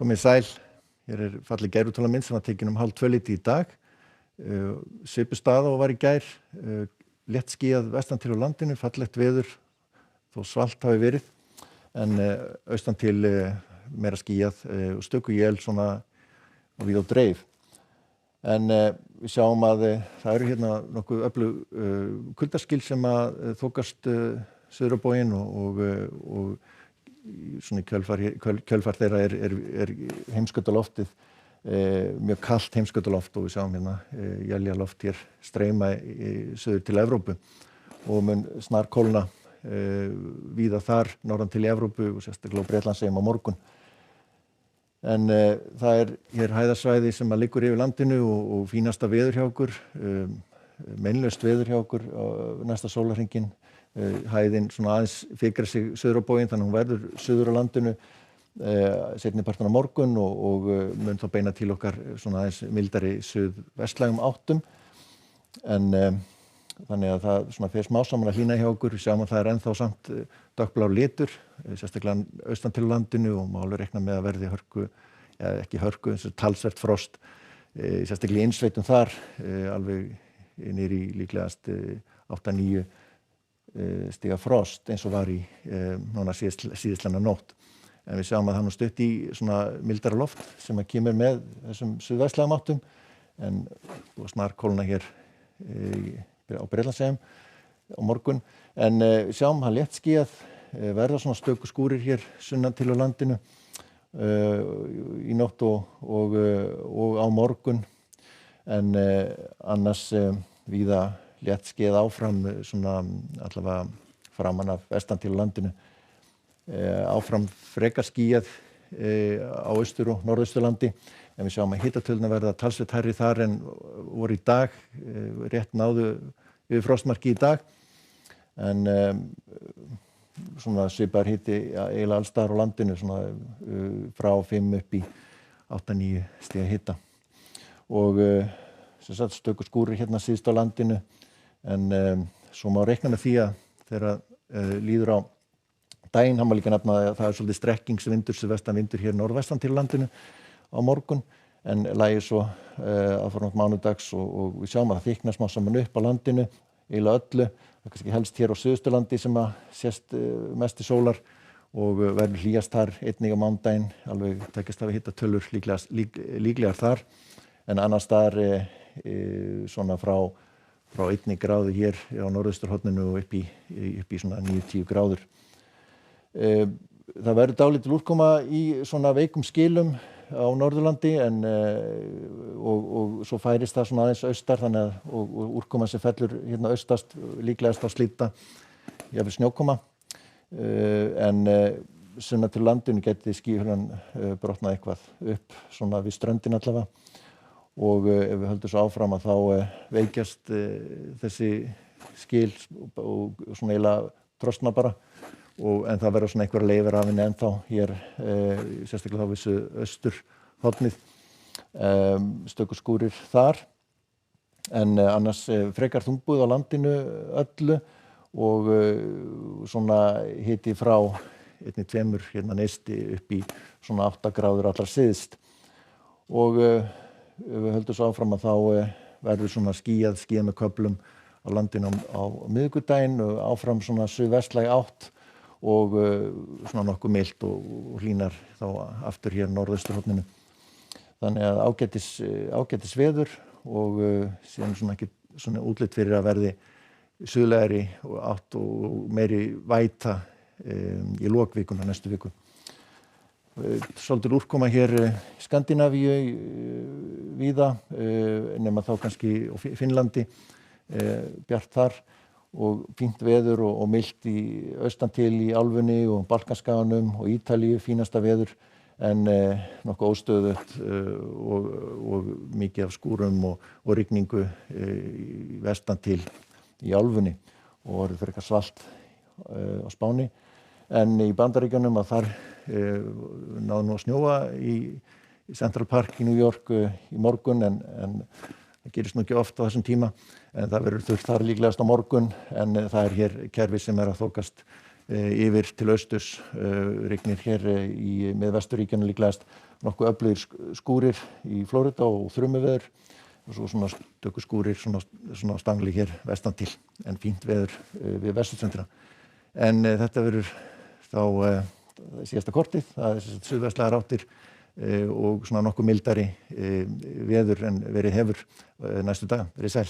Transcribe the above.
Komið sæl, hér falleg gærutólamind sem var tekin 1:30 í dag. Svipuð staða og var í gær, létt skýjað vestan til á landinu, fallegt veður, þó svalt hafi verið, en austan til meira skýjað og stöku él svona og víða á dreif. En við sjáum að það eru hérna nokkuð öflug kuldaskil sem að þokast suður á bóginn og svona í kjölfar þeirra er heimskautaloftið mjög kalt heimskautaloft og við sjáum hérna éljaloft hér streyma suður til Evrópu og mun snar kólna víða þar norðan til Evrópu og sérstaklega á Bretlandseyjum á morgun. En það hér hæðarsvæði sem að liggur yfir landinu og fínasta veður hjá okkur, meinlaust veður hjá okkur á næsta sólarhringinn. Hæðin svona aðeins fikrar sig suður á bóginn, þannig hún verður suður á landinu seinni partinn á morgun og mun þá beina til okkar svona aðeins mildari suðvestlægum áttum. En þannig að það svona fer smá saman að hlýna hjá okkur. Við sjáum að það ennþá samt dökkblár litur, sérstaklega austan til landinu og má alveg reikna með að verði hörku, ekki hörku, eins og talsvert frost, sérstaklega í innsveitum þar, alveg niður í líklegast 8-9 stiga frost eins og var í núna síðastliðna nótt. En við sjáum að það nú stutt í svona mildara loft sem að kemur með þessum suðvestlægum áttum, en snar kólna hér á Bretlandseyjum á morgun. En við sjáum að létt skýjað, verða svona stöku skúrir hér sunnan til á landinu í nótt og á morgun, en annars víða létt skýjað áfram svona allavega framan af vestan til landinu. Áfram frekar skýjað á austur- og norðausturlandi, en við sjáum að hitatölurnar verða talsvert hærri þar en voru í dag, rétt náðu yfir frostmarki í dag, en svona svipaður hiti eiginlega alls staðar á landinu, svona frá 5 upp í 8-9 stiga hita. Og sem sagt stöku skúrir hérna síðst á landinu, en svo má reikna með því að þegar líður á daginn, hann má líka nefna að það svolítið strekkingsvindur, suðvestan vindur hér norðvestan til landinu á morgun, en lægir svo aðfarnótt mánudags og við sjáum að það þykknar smá saman upp á landinu, eiginlega öllu. Það er kannski helst hér á Suðausturlandi sem að sést mesti sólar og verður hlýjast þar einnig á mánudaginn, alveg tekjast hafa hitatölur líklegar þar, en annars staðar svona frá 1 gráðu hér á norðausturhorninu og upp í svona 9-10 gráður. Það verður dálítil úrkoma í svona veikum skilum á Norðurlandi, en og svo færist það svona aðeins austar, þannig að og úrkoma sem fellur hérna austast líklegast á slíta, jafnvel snjókoma, en sunnan til landinu geti skýjahullan brotnað eitthvað upp svona við ströndin allavega, og ef við höldum svo áfram að þá veikjast þessi skil og svona eiginlega trosna bara. En það verður svona einhverja leifar af henni ennþá hér, sérstaklega þá vissu austurhornið, stöku skúrir þar, en annars frekar þungbúið á landinu öllu og svona hiti frá 1-2 hérna neisti upp í svona 8 gráður allra syðst. Og við höldum svo áfram að þá verður svona skýjað með köflum á landinu á miðvikudaginn og áfram svona suðvestlæg átt og svona nokkuð milt og hlýnar þá aftur hér norðausturhorninu. Þannig að ágætis veður og síðan svona ekki svona útlit fyrir að verði suðlægari átt og meiri væta í lokvikuna næstu viku. Svolítið úrkoma hér í Skandinavíu víða, nema þá kannski á Finnlandi, bjart þar og fínt veður og milt í austan til í álfunni og Balkanskaganum og Ítalíu, fínasta veður, en nokkuð óstöðugt og mikið af skúrum og rigningu vestan til í álfunni og orðið frekar svalt á Spáni. En í Bandaríkjunum að þar náðu nú að snjóa í Central Park í New York í morgun, en það gerist nú ekki oft á þessum tíma, en það verður þurrt þar líklegast á morgun, en það hér kerfi sem að þokast yfir til austurs, rignir hér í Miðvesturríkjunum líklegast nokkuð öflugir skúrir í Flórída og þrumuveður og svo svona stöku skúrir svona stangli hér vestan til en fínt veður við vesturströndina. En þetta verður þá síðasta kortið, það suðvestlægar áttir og svona nokkuð mildari veður en verið hefur næstu daga. Verið sæl.